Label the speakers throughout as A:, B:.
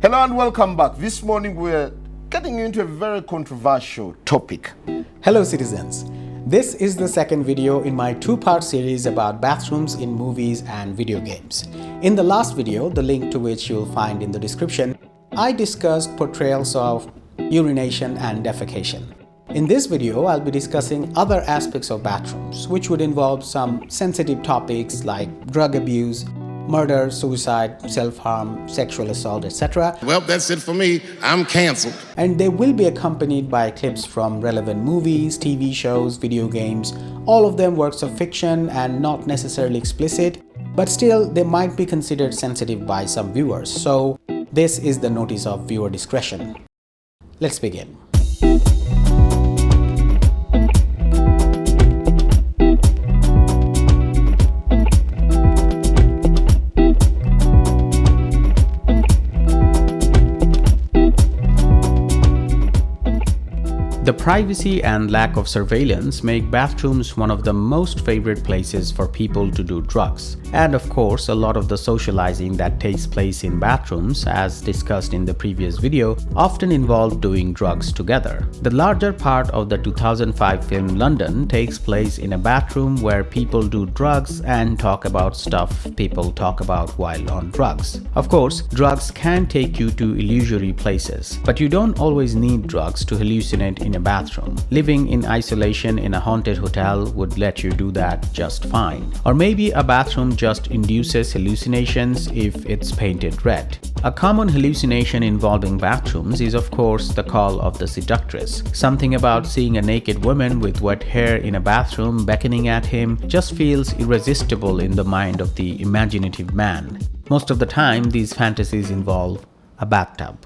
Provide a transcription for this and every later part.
A: Hello and welcome back. This morning we're getting into a very controversial topic.
B: Hello citizens. This is the second video in my two-part series about bathrooms in movies and video games. In the last video, the link to which you'll find in the description, I discussed portrayals of urination and defecation. In this video, I'll be discussing other aspects of bathrooms, which would involve some sensitive topics like drug abuse, murder, suicide, self-harm, sexual assault, etc.
C: Well, that's it for me. I'm canceled.
B: And they will be accompanied by clips from relevant movies, TV shows, video games, all of them works of fiction and not necessarily explicit, but still they might be considered sensitive by some viewers. So this is the notice of viewer discretion. Let's begin. The privacy and lack of surveillance make bathrooms one of the most favorite places for people to do drugs. And of course, a lot of the socializing that takes place in bathrooms, as discussed in the previous video, often involve doing drugs together. The larger part of the 2005 film London takes place in a bathroom where people do drugs and talk about stuff people talk about while on drugs. Of course, drugs can take you to illusory places, but you don't always need drugs to hallucinate in a bathroom. Living in isolation in a haunted hotel would let you do that just fine. Or maybe a bathroom just induces hallucinations if it's painted red. A common hallucination involving bathrooms is of course the call of the seductress. Something about seeing a naked woman with wet hair in a bathroom beckoning at him just feels irresistible in the mind of the imaginative man. Most of the time, these fantasies involve a bathtub.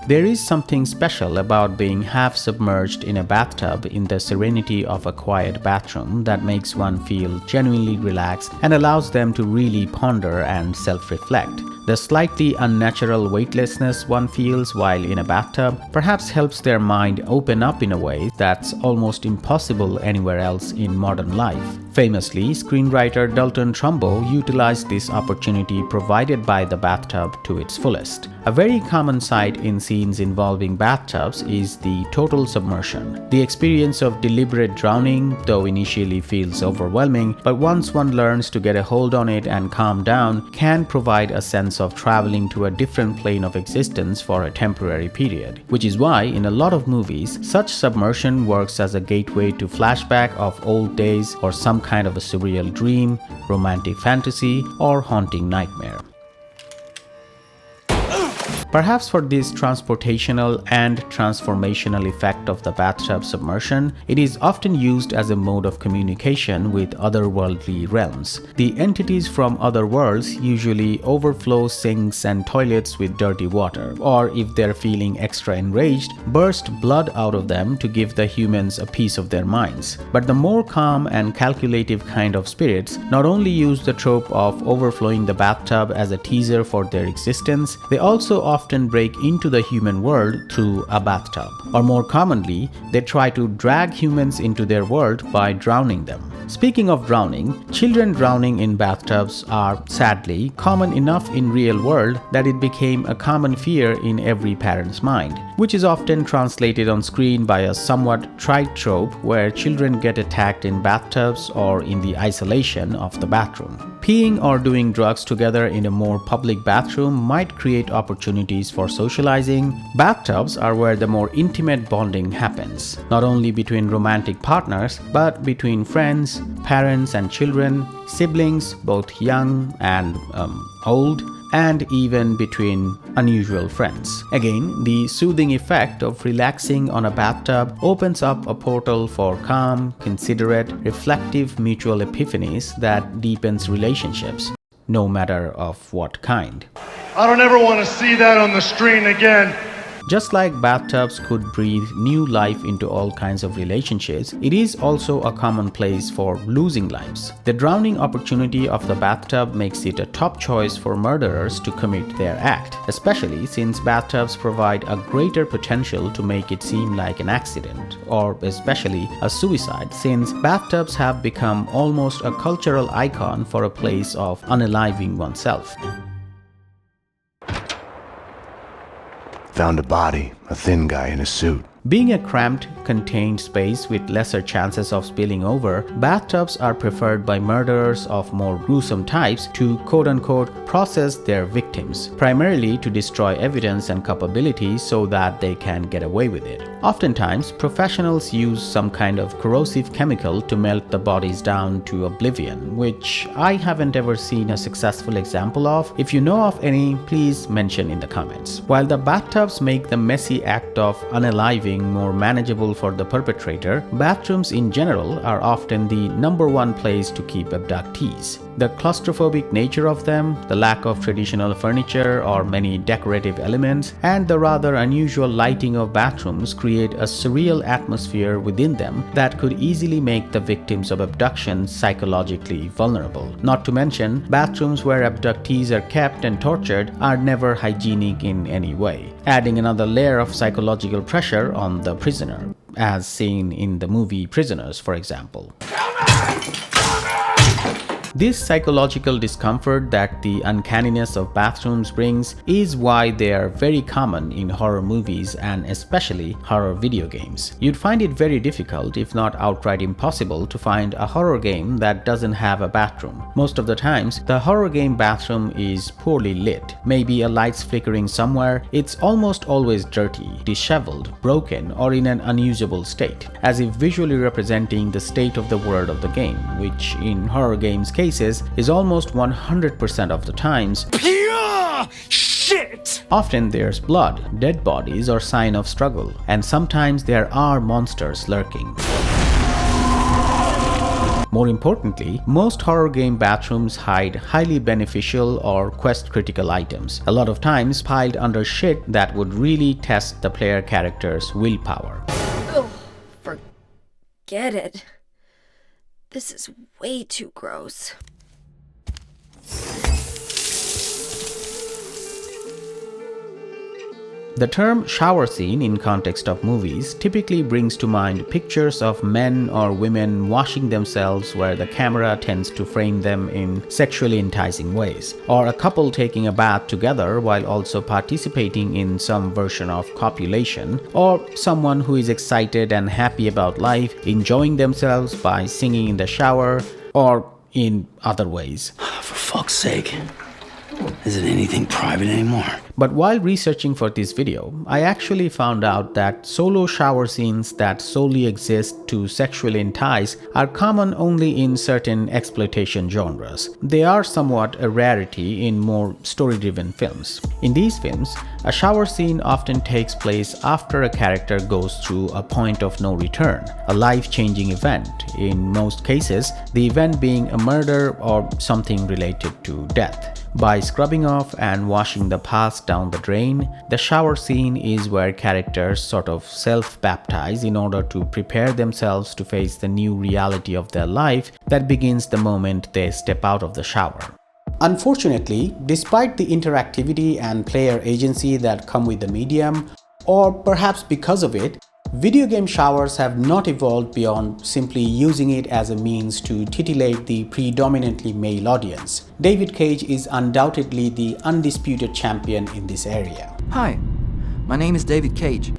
B: There is something special about being half submerged in a bathtub in the serenity of a quiet bathroom that makes one feel genuinely relaxed and allows them to really ponder and self-reflect. The slightly unnatural weightlessness one feels while in a bathtub perhaps helps their mind open up in a way that's almost impossible anywhere else in modern life. Famously, screenwriter Dalton Trumbo utilized this opportunity provided by the bathtub to its fullest. A very common sight in scenes involving bathtubs is the total submersion. The experience of deliberate drowning, though initially feels overwhelming, but once one learns to get a hold on it and calm down, can provide a sense of traveling to a different plane of existence for a temporary period. Which is why, in a lot of movies, such submersion works as a gateway to flashback of old days or some kind of a surreal dream, romantic fantasy, or haunting nightmare. Perhaps for this transportational and transformational effect of the bathtub submersion, it is often used as a mode of communication with otherworldly realms. The entities from other worlds usually overflow sinks and toilets with dirty water, or if they're feeling extra enraged, burst blood out of them to give the humans a piece of their minds. But the more calm and calculative kind of spirits not only use the trope of overflowing the bathtub as a teaser for their existence, they also often break into the human world through a bathtub. Or more commonly, they try to drag humans into their world by drowning them. Speaking of drowning, children drowning in bathtubs are, sadly, common enough in real world that it became a common fear in every parent's mind, which is often translated on screen by a somewhat trite trope where children get attacked in bathtubs or in the isolation of the bathroom. Peeing or doing drugs together in a more public bathroom might create opportunities for socializing. Bathtubs are where the more intimate bonding happens, not only between romantic partners, but between friends, parents and children, siblings, both young and old, and even between unusual friends. Again, the soothing effect of relaxing on a bathtub opens up a portal for calm, considerate, reflective mutual epiphanies that deepens relationships, no matter of what kind.
D: I don't ever want to see that on the screen again.
B: Just like bathtubs could breathe new life into all kinds of relationships, it is also a common place for losing lives. The drowning opportunity of the bathtub makes it a top choice for murderers to commit their act, especially since bathtubs provide a greater potential to make it seem like an accident, or especially a suicide, since bathtubs have become almost a cultural icon for a place of unaliving oneself.
D: Found a body, a thin guy in a suit.
B: Being a cramped, contained space with lesser chances of spilling over, bathtubs are preferred by murderers of more gruesome types to quote-unquote process their victims, primarily to destroy evidence and culpability so that they can get away with it. Oftentimes, professionals use some kind of corrosive chemical to melt the bodies down to oblivion, which I haven't ever seen a successful example of. If you know of any, please mention in the comments. While the bathtubs make the messy act of unaliving more manageable for the perpetrator, bathrooms in general are often the #1 place to keep abductees. The claustrophobic nature of them, the lack of traditional furniture or many decorative elements, and the rather unusual lighting of bathrooms create a surreal atmosphere within them that could easily make the victims of abduction psychologically vulnerable. Not to mention, bathrooms where abductees are kept and tortured are never hygienic in any way, adding another layer of psychological pressure on the prisoner, as seen in the movie Prisoners, for example. This psychological discomfort that the uncanniness of bathrooms brings is why they are very common in horror movies and especially horror video games. You'd find it very difficult, if not outright impossible, to find a horror game that doesn't have a bathroom. Most of the times, the horror game bathroom is poorly lit, maybe a light's flickering somewhere. It's almost always dirty, disheveled, broken, or in an unusable state, as if visually representing the state of the world of the game, which in horror games cases is almost 100% of the times pure shit. Often there's blood, dead bodies, or sign of struggle, and sometimes there are monsters lurking. More importantly, most horror game bathrooms hide highly beneficial or quest-critical items, a lot of times piled under shit that would really test the player character's willpower.
E: Oh, forget it. This is way too gross.
B: The term shower scene in context of movies typically brings to mind pictures of men or women washing themselves where the camera tends to frame them in sexually enticing ways, or a couple taking a bath together while also participating in some version of copulation, or someone who is excited and happy about life, enjoying themselves by singing in the shower, or in other ways.
F: For fuck's sake. Isn't anything private anymore?
B: But while researching for this video, I actually found out that solo shower scenes that solely exist to sexually entice are common only in certain exploitation genres. They are somewhat a rarity in more story-driven films. In these films, a shower scene often takes place after a character goes through a point of no return, a life-changing event, in most cases the event being a murder or something related to death. By scrubbing off and washing the past down the drain, the shower scene is where characters sort of self-baptize in order to prepare themselves to face the new reality of their life that begins the moment they step out of the shower. Unfortunately, despite the interactivity and player agency that come with the medium, or perhaps because of it, video game showers have not evolved beyond simply using it as a means to titillate the predominantly male audience. David Cage is undoubtedly the undisputed champion in this area.
G: Hi, my name is David Cage.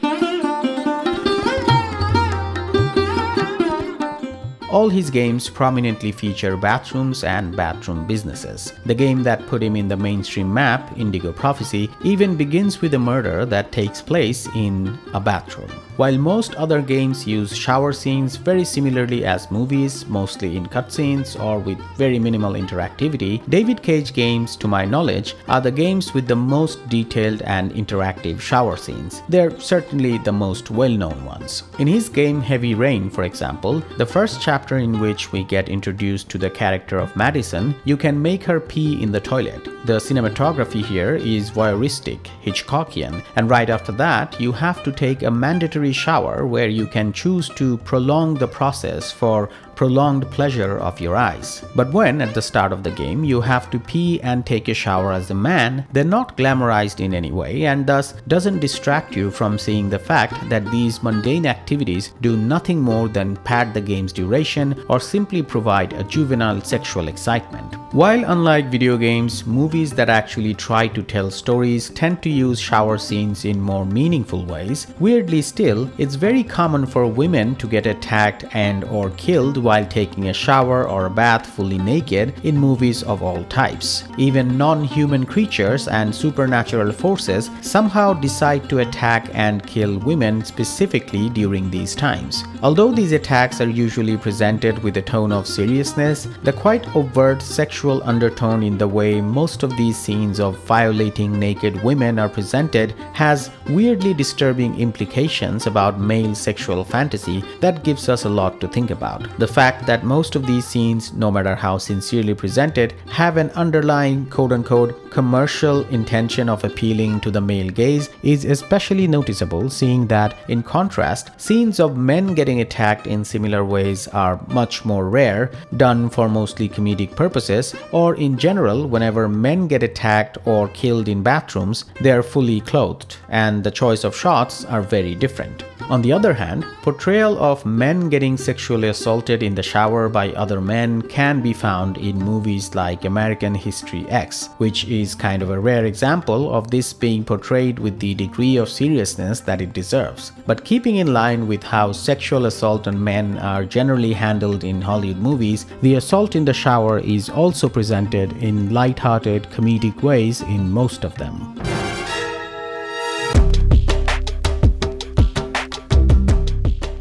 B: All his games prominently feature bathrooms and bathroom businesses. The game that put him in the mainstream map, Indigo Prophecy, even begins with a murder that takes place in a bathroom. While most other games use shower scenes very similarly as movies, mostly in cutscenes or with very minimal interactivity, David Cage games, to my knowledge, are the games with the most detailed and interactive shower scenes. They're certainly the most well-known ones. In his game Heavy Rain, for example, the first chapter chapter in which we get introduced to the character of Madison, you can make her pee in the toilet. The cinematography here is voyeuristic, Hitchcockian, and right after that, you have to take a mandatory shower where you can choose to prolong the process for prolonged pleasure of your eyes. But when, at the start of the game, you have to pee and take a shower as a man, they're not glamorized in any way and thus doesn't distract you from seeing the fact that these mundane activities do nothing more than pad the game's duration or simply provide a juvenile sexual excitement. While unlike video games, movies that actually try to tell stories tend to use shower scenes in more meaningful ways, weirdly still, it's very common for women to get attacked and or killed while taking a shower or a bath fully naked in movies of all types. Even non-human creatures and supernatural forces somehow decide to attack and kill women specifically during these times. Although these attacks are usually presented with a tone of seriousness, the quite overt sexual undertone in the way most of these scenes of violating naked women are presented has weirdly disturbing implications about male sexual fantasy that gives us a lot to think about. The fact that most of these scenes, no matter how sincerely presented, have an underlying quote-unquote commercial intention of appealing to the male gaze is especially noticeable, seeing that, in contrast, scenes of men getting attacked in similar ways are much more rare, done for mostly comedic purposes, or in general, whenever men get attacked or killed in bathrooms, they are fully clothed, and the choice of shots are very different. On the other hand, portrayal of men getting sexually assaulted in the shower by other men can be found in movies like American History X, which is kind of a rare example of this being portrayed with the degree of seriousness that it deserves. But keeping in line with how sexual assault on men are generally handled in Hollywood movies, the assault in the shower is also presented in light-hearted comedic ways in most of them.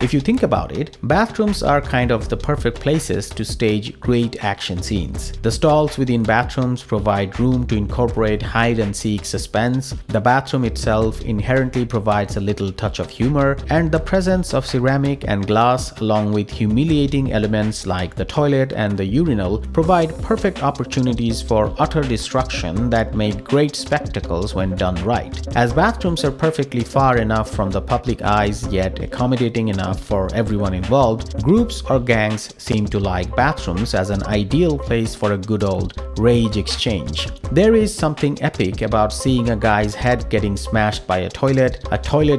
B: If you think about it, bathrooms are kind of the perfect places to stage great action scenes. The stalls within bathrooms provide room to incorporate hide-and-seek suspense, the bathroom itself inherently provides a little touch of humor, and the presence of ceramic and glass along with humiliating elements like the toilet and the urinal provide perfect opportunities for utter destruction that make great spectacles when done right. As bathrooms are perfectly far enough from the public eyes yet accommodating enough for everyone involved, groups or gangs seem to like bathrooms as an ideal place for a good old rage exchange. There is something epic about seeing a guy's head getting smashed by a toilet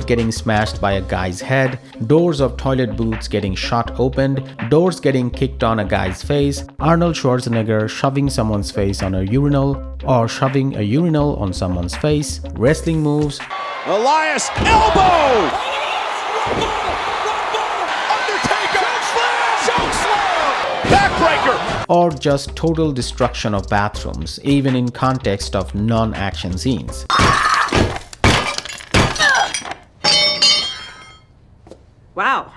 B: getting smashed by a guy's head, doors of toilet booths getting shot open, doors getting kicked on a guy's face, Arnold Schwarzenegger shoving someone's face on a urinal, or shoving a urinal on someone's face, wrestling moves,
H: Elias elbow! Backbreaker!
B: Or just total destruction of bathrooms, even in context of non-action scenes.
I: Wow,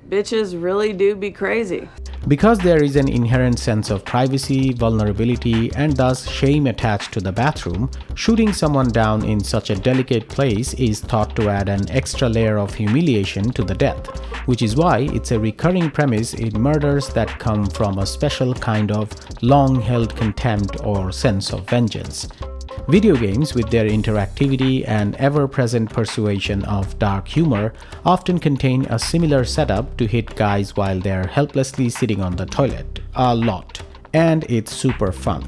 I: bitches really do be crazy.
B: Because there is an inherent sense of privacy, vulnerability, and thus shame attached to the bathroom, shooting someone down in such a delicate place is thought to add an extra layer of humiliation to the death, which is why it's a recurring premise in murders that come from a special kind of long-held contempt or sense of vengeance. Video games, with their interactivity and ever-present persuasion of dark humor, often contain a similar setup to hit guys while they're helplessly sitting on the toilet. A lot. And it's super fun.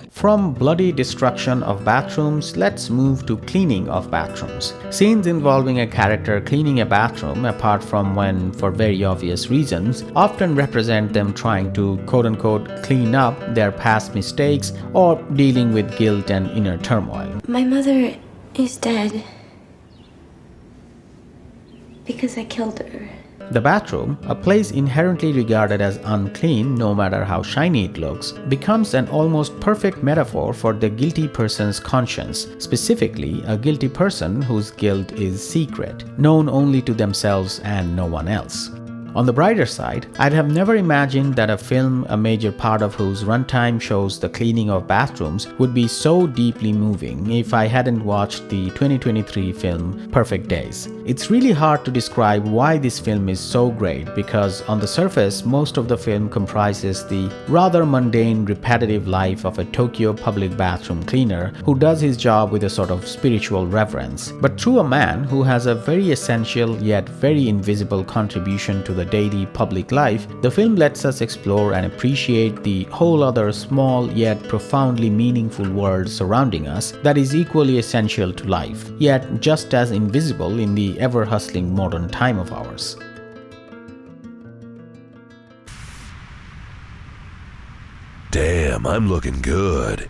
B: From bloody destruction of bathrooms, let's move to cleaning of bathrooms. Scenes involving a character cleaning a bathroom, apart from when, for very obvious reasons, often represent them trying to quote-unquote clean up their past mistakes or dealing with guilt and inner turmoil.
J: My mother is dead because I killed her.
B: The bathroom, a place inherently regarded as unclean no matter how shiny it looks, becomes an almost perfect metaphor for the guilty person's conscience, specifically a guilty person whose guilt is secret, known only to themselves and no one else. On the brighter side, I'd have never imagined that a film, a major part of whose runtime shows the cleaning of bathrooms, would be so deeply moving if I hadn't watched the 2023 film Perfect Days. It's really hard to describe why this film is so great because on the surface, most of the film comprises the rather mundane, repetitive life of a Tokyo public bathroom cleaner who does his job with a sort of spiritual reverence. But through a man who has a very essential yet very invisible contribution to the daily public life, the film lets us explore and appreciate the whole other small yet profoundly meaningful world surrounding us that is equally essential to life, yet just as invisible in the ever-hustling modern time of ours.
K: Damn, I'm looking good.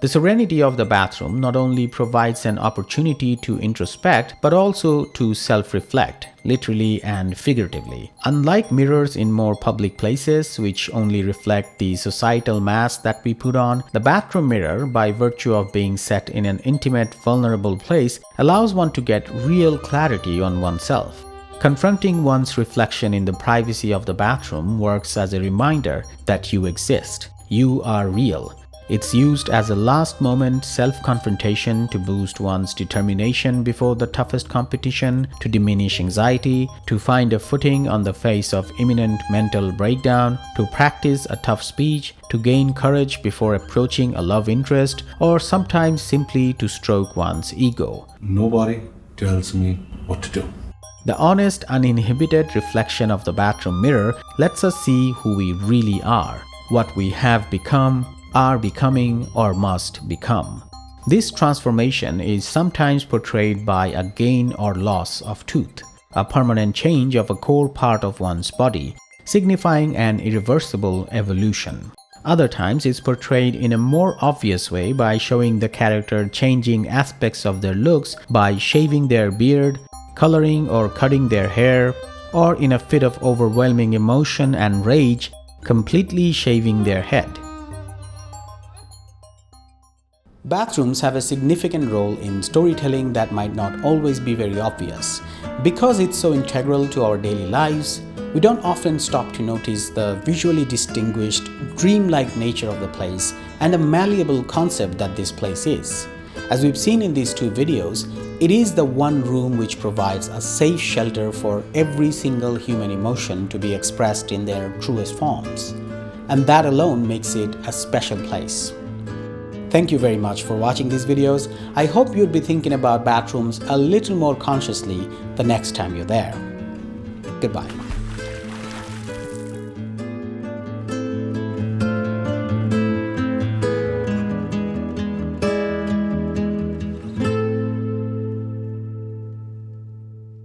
B: The serenity of the bathroom not only provides an opportunity to introspect, but also to self-reflect, literally and figuratively. Unlike mirrors in more public places, which only reflect the societal mask that we put on, the bathroom mirror, by virtue of being set in an intimate, vulnerable place, allows one to get real clarity on oneself. Confronting one's reflection in the privacy of the bathroom works as a reminder that you exist. You are real. It's used as a last-moment self-confrontation to boost one's determination before the toughest competition, to diminish anxiety, to find a footing on the face of imminent mental breakdown, to practice a tough speech, to gain courage before approaching a love interest, or sometimes simply to stroke one's ego.
L: Nobody tells me what to do.
B: The honest, uninhibited reflection of the bathroom mirror lets us see who we really are, what we have become, are becoming, or must become. This transformation is sometimes portrayed by a gain or loss of tooth, a permanent change of a core part of one's body, signifying an irreversible evolution. Other times it's portrayed in a more obvious way by showing the character changing aspects of their looks by shaving their beard, coloring or cutting their hair, or in a fit of overwhelming emotion and rage, completely shaving their head. Bathrooms have a significant role in storytelling that might not always be very obvious. Because it's so integral to our daily lives, we don't often stop to notice the visually distinguished, dreamlike nature of the place and the malleable concept that this place is. As we've seen in these two videos, it is the one room which provides a safe shelter for every single human emotion to be expressed in their truest forms. And that alone makes it a special place. Thank you very much for watching these videos. I hope you'd be thinking about bathrooms a little more consciously the next time you're there. Goodbye.